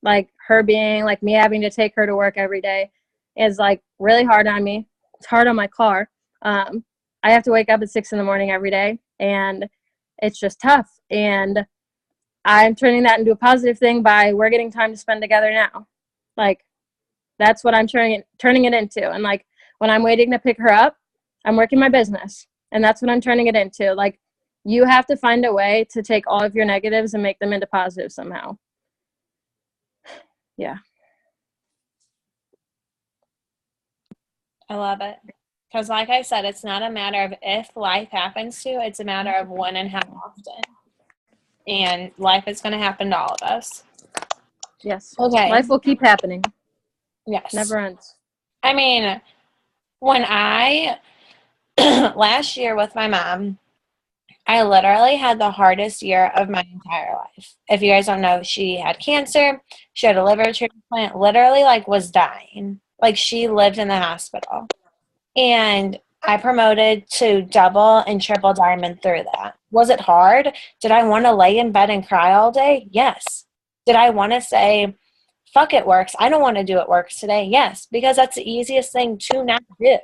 Speaker 2: like, her being, like, me having to take her to work every day is, like, really hard on me. It's hard on my car. I have to wake up at 6 a.m. every day, and it's just tough. And I'm turning that into a positive thing by we're getting time to spend together now. Like, that's what I'm turning it into. And, like, when I'm waiting to pick her up, I'm working my business, and that's what I'm turning it into. Like, you have to find a way to take all of your negatives and make them into positives somehow. Yeah.
Speaker 1: I love it. Because, like I said, it's not a matter of if life happens to you, it's a matter of when and how often. And life is going to happen to all of us.
Speaker 2: Yes.
Speaker 1: Okay.
Speaker 2: Life will keep happening.
Speaker 1: Yes.
Speaker 2: Never ends.
Speaker 1: I mean, when I, last year with my mom, I literally had the hardest year of my entire life. If you guys don't know, she had cancer. She had a liver transplant, literally like was dying. Like she lived in the hospital. And I promoted to double and triple diamond through that. Was it hard? Did I want to lay in bed and cry all day? Yes. Did I want to say, fuck it works, I don't want to do it works today? Yes, because that's the easiest thing to not do.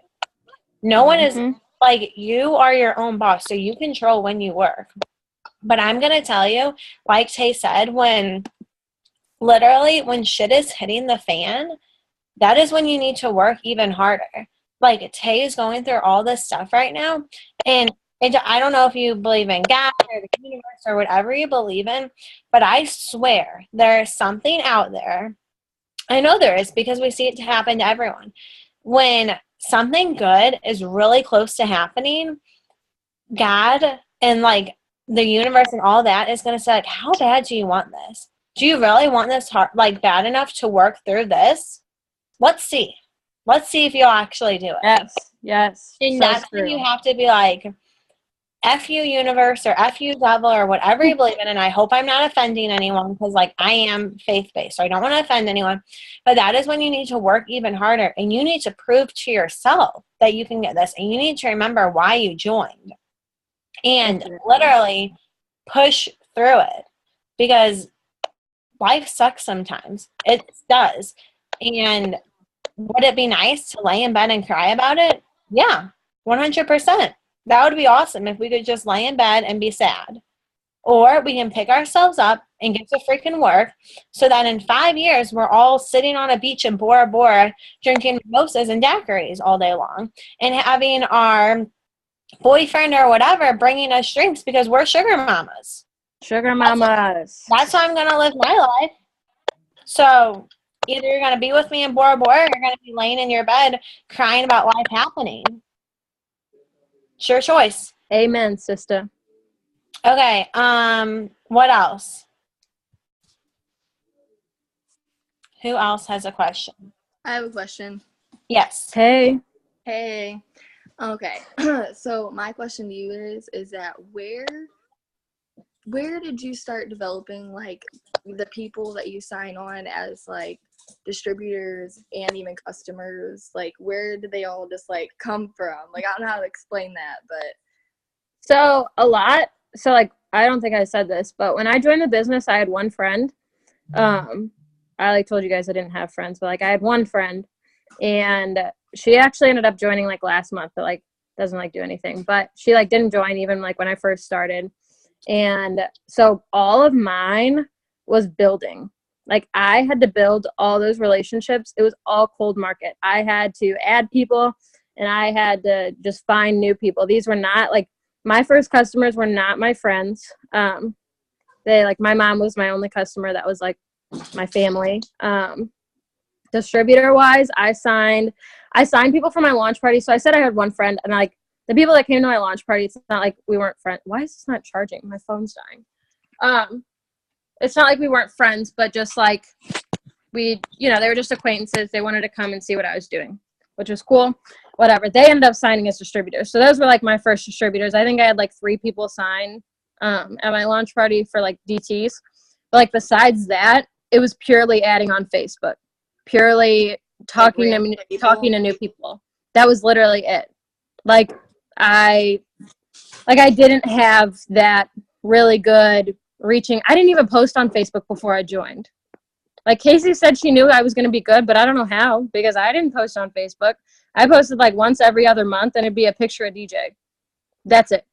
Speaker 1: No one is like, you are your own boss, so you control when you work. But I'm going to tell you, like Tay said, when shit is hitting the fan, that is when you need to work even harder. Like Tay is going through all this stuff right now, and I don't know if you believe in God or the universe or whatever you believe in, but I swear there is something out there. I know there is, because we see it happen to everyone. When something good is really close to happening, God and like the universe and all that is going to say, like, how bad do you want this? Do you really want this hard, like bad enough to work through this? Let's see. Let's see if you'll actually do it.
Speaker 2: Yes.
Speaker 1: And
Speaker 2: So
Speaker 1: that's
Speaker 2: true.
Speaker 1: when you have to be like, F you universe, or F you devil, or whatever you believe in. And I hope I'm not offending anyone, because like I am faith-based, so I don't want to offend anyone. But that is when you need to work even harder, and you need to prove to yourself that you can get this, and you need to remember why you joined, and literally push through it, because life sucks sometimes. It does. And would it be nice to lay in bed and cry about it? Yeah, 100%. That would be awesome if we could just lay in bed and be sad. Or we can pick ourselves up and get to freaking work, so that in 5 years we're all sitting on a beach in Bora Bora drinking mimosas and daiquiris all day long, and having our boyfriend or whatever bringing us drinks because we're sugar mamas.
Speaker 2: Sugar mamas.
Speaker 1: That's how I'm going to live my life. So either you're going to be with me in Bora Bora, or you're going to be laying in your bed crying about life happening. It's your choice.
Speaker 2: Amen, sister.
Speaker 1: Okay, what else? Who else has a question?
Speaker 5: I have a question.
Speaker 1: Yes.
Speaker 2: Hey.
Speaker 5: Okay. So my question to you is that where did you start developing like the people that you sign on as like distributors and even customers? Like where did they all just like come from? Like I don't know how to explain that, but
Speaker 2: So like I don't think I said this, but when I joined the business, I had one friend. I like told you guys I didn't have friends, but like I had one friend, and she actually ended up joining like last month, but like doesn't like do anything. But she like didn't join even like when I first started. And so all of mine was building. Like I had to build all those relationships. It was all cold market. I had to add people, and I had to just find new people. These were not like my first customers were not my friends. They like my mom was my only customer that was like my family. Distributor wise, I signed people for my launch party. So I said I had one friend, and like the people that came to my launch party, it's not like we weren't friends. Why is this not charging? My phone's dying. It's not like we weren't friends, but just like they were just acquaintances. They wanted to come and see what I was doing, which was cool. Whatever. They ended up signing as distributors. So those were like my first distributors. I think I had like 3 people sign at my launch party for like DTs. But like besides that, it was purely adding on Facebook, purely talking to new people. That was literally it. Like I didn't have that really good reaching. I didn't even post on Facebook before I joined. Like Casey said she knew I was going to be good, but I don't know how, because I didn't post on Facebook. I posted like once every other month, and it'd be a picture of DJ. That's it.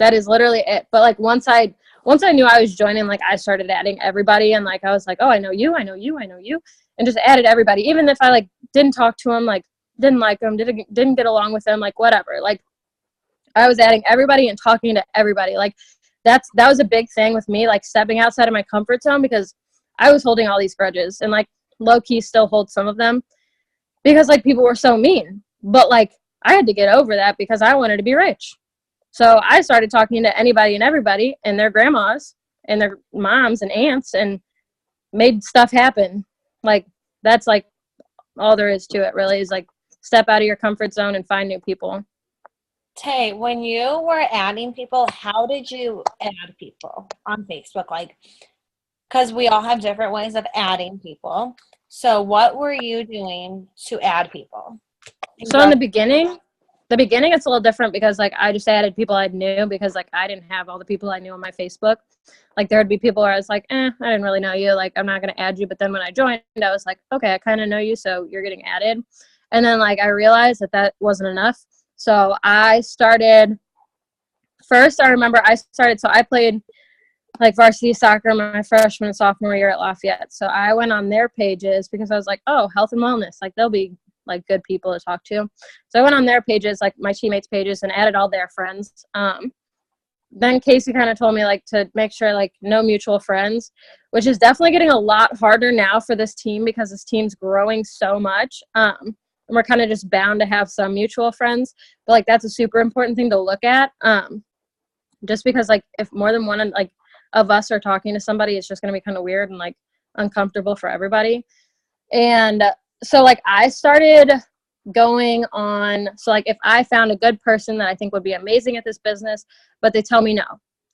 Speaker 2: That is literally it. But like once I knew I was joining, like I started adding everybody, and like I was like, oh, I know you, and just added everybody, even if I like didn't talk to them, like didn't like them, didn't get along with them, like whatever. Like I was adding everybody and talking to everybody. Like that was a big thing with me, like stepping outside of my comfort zone, because I was holding all these grudges, and like low key still hold some of them, because like people were so mean. But like I had to get over that because I wanted to be rich. So I started talking to anybody and everybody and their grandmas and their moms and aunts, and made stuff happen. Like that's like all there is to it, really, is like step out of your comfort zone and find new people.
Speaker 1: Tay, when you were adding people, how did you add people on Facebook? Like, because we all have different ways of adding people. So what were you doing to add people?
Speaker 2: So in the beginning it's a little different because like I just added people I knew because like I didn't have all the people I knew on my Facebook. Like there would be people where I was like, I didn't really know you. Like I'm not going to add you. But then when I joined, I was like, okay, I kind of know you. So you're getting added. And then like I realized that wasn't enough. So I started first. I remember so I played like varsity soccer my freshman and sophomore year at Lafayette. So I went on their pages because I was like, oh, health and wellness. Like they'll be like good people to talk to. So I went on their pages, like my teammates' pages, and added all their friends. Then Casey kind of told me like to make sure like no mutual friends, which is definitely getting a lot harder now for this team because this team's growing so much. And we're kind of just bound to have some mutual friends, but like that's a super important thing to look at. Just because like if more than one like of us are talking to somebody, it's just going to be kind of weird and like uncomfortable for everybody. And so like I started going on, so like if I found a good person that I think would be amazing at this business, but they tell me no,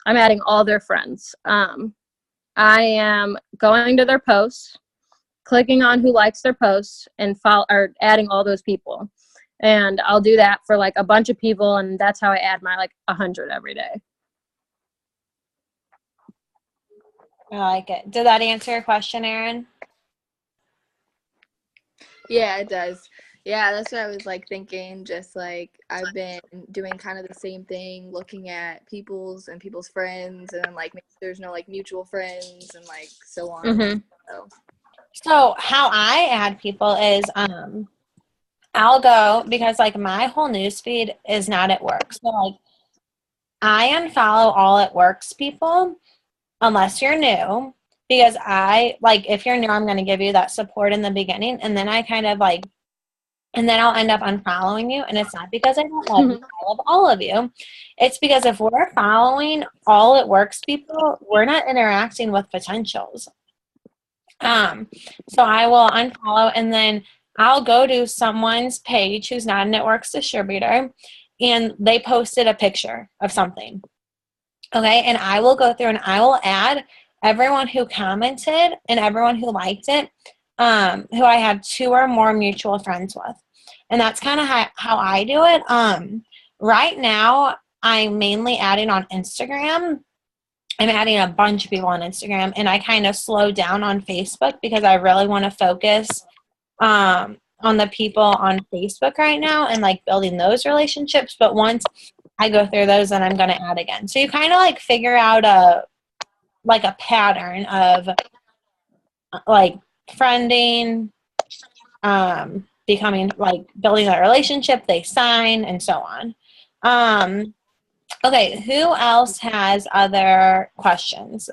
Speaker 2: I'm adding all their friends. I am going to their posts, clicking on who likes their posts, and adding all those people. And I'll do that for like a bunch of people, and that's how I add my like 100 every day.
Speaker 1: I like it. Did that answer your question, Erin?
Speaker 5: Yeah, it does. Yeah, that's what I was like thinking. Just like I've been doing kind of the same thing, looking at people's friends, and like make sure there's no like mutual friends and like so on.
Speaker 2: Mm-hmm.
Speaker 1: So how I add people is I'll go because like my whole newsfeed is not at work. So like I unfollow all at works people unless you're new, because I like if you're new, I'm going to give you that support in the beginning, and then I kind of like, and then I'll end up unfollowing you. And it's not because I don't love you. I love all of you. It's because if we're following all it works people, we're not interacting with potentials. So I will unfollow, and then I'll go to someone's page who's not a networks distributor, and they posted a picture of something. Okay, and I will go through and I will add everyone who commented and everyone who liked it, who I had 2 or more mutual friends with. And that's kind of how I do it. Right now, I'm mainly adding on Instagram. I'm adding a bunch of people on Instagram, and I kind of slowed down on Facebook because I really want to focus on the people on Facebook right now and like building those relationships. But once I go through those, then I'm going to add again. So you kind of like figure out a pattern of like friending, becoming like building a relationship, they sign, and so on. Okay, who else has other questions?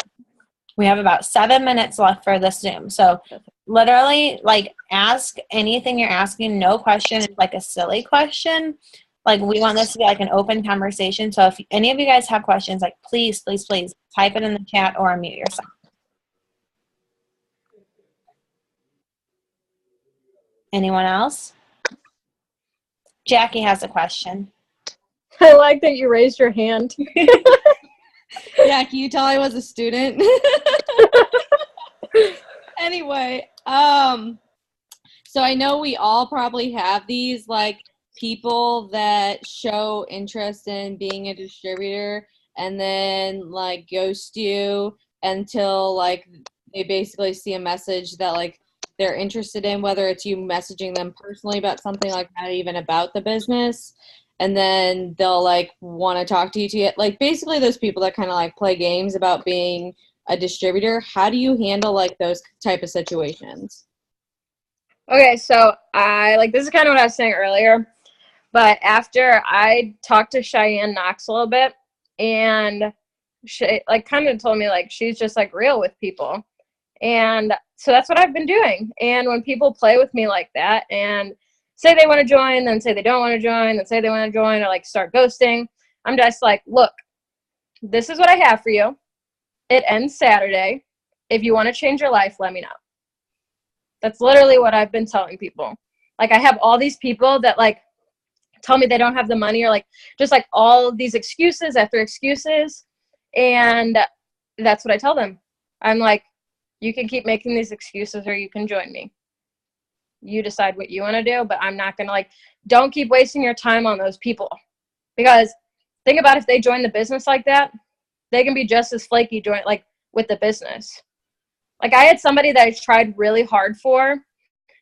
Speaker 1: We have about 7 minutes left for this Zoom. So literally like ask anything you're asking. No question is like a silly question. Like we want this to be like an open conversation. So if any of you guys have questions, like please type it in the chat or unmute yourself. Anyone else? Jackie has a question.
Speaker 2: I like that you raised your hand.
Speaker 6: Yeah, can you tell I was a student? Anyway, so I know we all probably have these like people that show interest in being a distributor and then like ghost you until like they basically see a message that like they're interested in, whether it's you messaging them personally about something, like not even about the business, and then they'll like want to talk to you to get like basically those people that kind of like play games about being a distributor. How do you handle like those type of situations?
Speaker 2: Okay, so this is kind of what I was saying earlier, but after I talked to Cheyenne Knox a little bit, and she like kind of told me like she's just like real with people, and so that's what I've been doing. And when people play with me like that and say they want to join, then say they don't want to join, then say they want to join, or like start ghosting, I'm just like, look, this is what I have for you. It ends Saturday. If you want to change your life, let me know. That's literally what I've been telling people. Like I have all these people that like tell me they don't have the money, or like just like all of these excuses after excuses. And that's what I tell them. I'm like, you can keep making these excuses or you can join me. You decide what you want to do, but I'm not going to like, don't keep wasting your time on those people. Because think about if they join the business like that, they can be just as flaky like with the business. Like I had somebody that I tried really hard for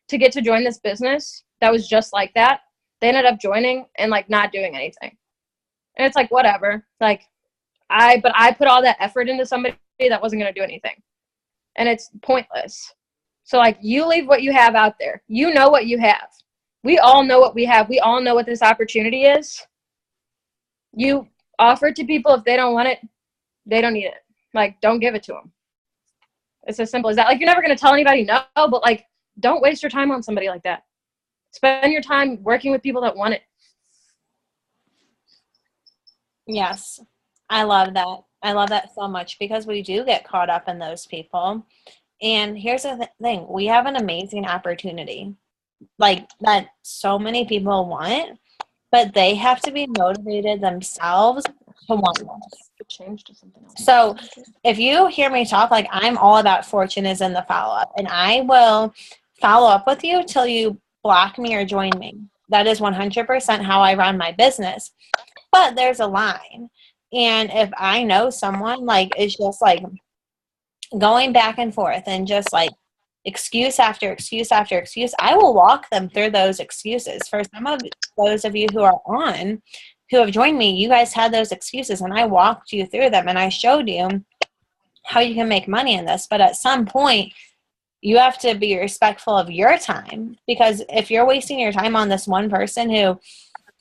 Speaker 2: to get to join this business that was just like that. They ended up joining and like not doing anything. And it's like, whatever. Like I put all that effort into somebody that wasn't going to do anything. And it's pointless. So like you leave what you have out there. You know what you have. We all know what we have. We all know what this opportunity is. You offer it to people. If they don't want it, they don't need it. Like, don't give it to them. It's as simple as that. Like, you're never going to tell anybody no, but like, don't waste your time on somebody like that. Spend your time working with people that want it.
Speaker 1: Yes, I love that. I love that so much because we do get caught up in those people. And here's the thing. We have an amazing opportunity, like that so many people want, but they have to be motivated themselves to want this.
Speaker 2: Change to something else.
Speaker 1: So if you hear me talk, like I'm all about fortune is in the follow-up, and I will follow up with you till you block me or join me. That is 100% how I run my business. But there's a line. And if I know someone like is just like going back and forth and just like excuse after excuse after excuse, I will walk them through those excuses. For some of those of you who are on, who have joined me, you guys had those excuses and I walked you through them and I showed you how you can make money in this. But at some point, you have to be respectful of your time, because if you're wasting your time on this one person who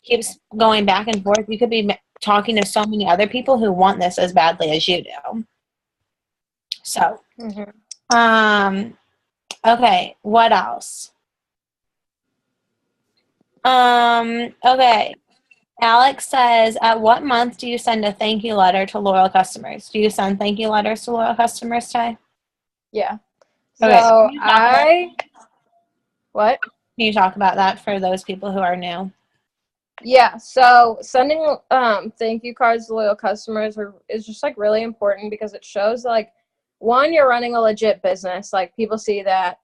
Speaker 1: keeps going back and forth, you could be talking to so many other people who want this as badly as you do. So, okay, what else? Okay. Alex says, at what month do you send a thank you letter to loyal customers? Do you send thank you letters to loyal customers, Tay?
Speaker 2: Yeah.
Speaker 1: Okay,
Speaker 2: So what?
Speaker 1: Can you talk about that for those people who are new?
Speaker 2: Yeah, so sending thank you cards to loyal customers is just like really important, because it shows like, one, you're running a legit business. Like people see that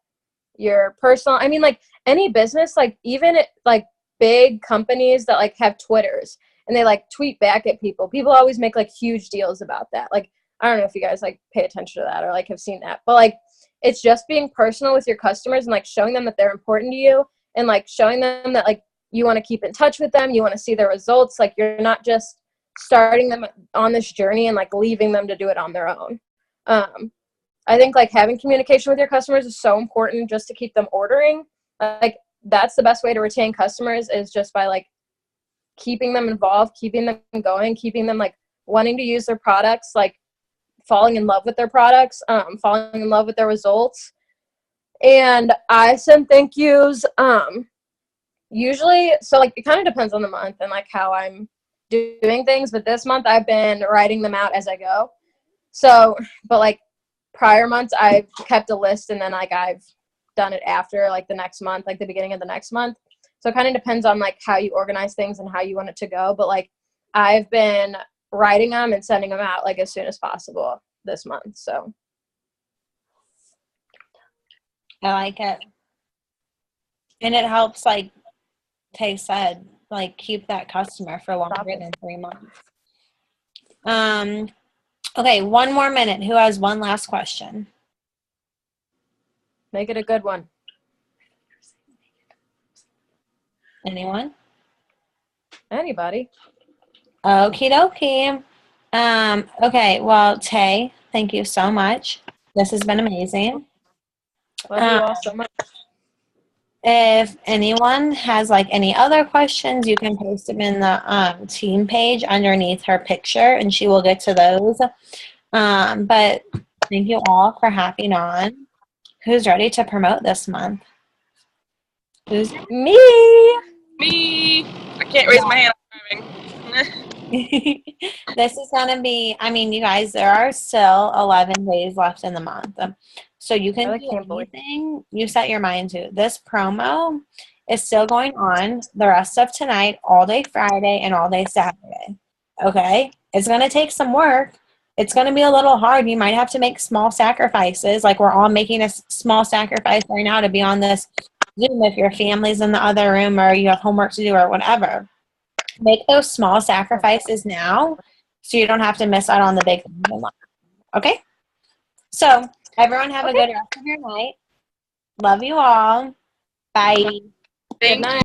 Speaker 2: you're personal. I mean, like any business, like even like big companies that like have Twitters and they like tweet back at people. People always make like huge deals about that. Like, I don't know if you guys like pay attention to that or like have seen that, but like it's just being personal with your customers and like showing them that they're important to you, and like showing them that like you want to keep in touch with them. You want to see their results. Like you're not just starting them on this journey and like leaving them to do it on their own. I think like having communication with your customers is so important just to keep them ordering. Like that's the best way to retain customers, is just by like keeping them involved, keeping them going, keeping them like wanting to use their products, like falling in love with their products, falling in love with their results. And I send thank yous usually, so like it kind of depends on the month and like how I'm doing things, but this month I've been writing them out as I go. So, but like prior months I've kept a list, and then like I've done it after like the next month, like the beginning of the next month. So it kind of depends on like how you organize things and how you want it to go. But like I've been writing them and sending them out like as soon as possible this month. So
Speaker 1: I like it. And it helps, like Tay said, like keep that customer for longer than 3 months. Okay, 1 more minute. Who has one last question?
Speaker 2: make it a good one.
Speaker 1: Anyone?
Speaker 2: Anybody?
Speaker 1: Okie dokie. Okay, well, Tay, thank you so much. This has been amazing.
Speaker 2: Love you all so much.
Speaker 1: If anyone has like any other questions, you can post them in the team page underneath her picture, and she will get to those. But thank you all for hopping on. Who's ready to promote this month? Who's
Speaker 2: Me?
Speaker 7: I can't raise my hand. I'm driving.
Speaker 1: This is going to be, I mean, you guys, there are still 11 days left in the month. So you can do anything you set your mind to. This promo is still going on the rest of tonight, all day Friday, and all day Saturday. Okay? It's going to take some work. It's going to be a little hard. You might have to make small sacrifices. Like we're all making a small sacrifice right now to be on this Zoom if your family's in the other room or you have homework to do or whatever. Make those small sacrifices now so you don't have to miss out on the big things in life. Okay? So, everyone have a good rest of your night. Love you all. Bye.
Speaker 7: Thank
Speaker 6: Good night.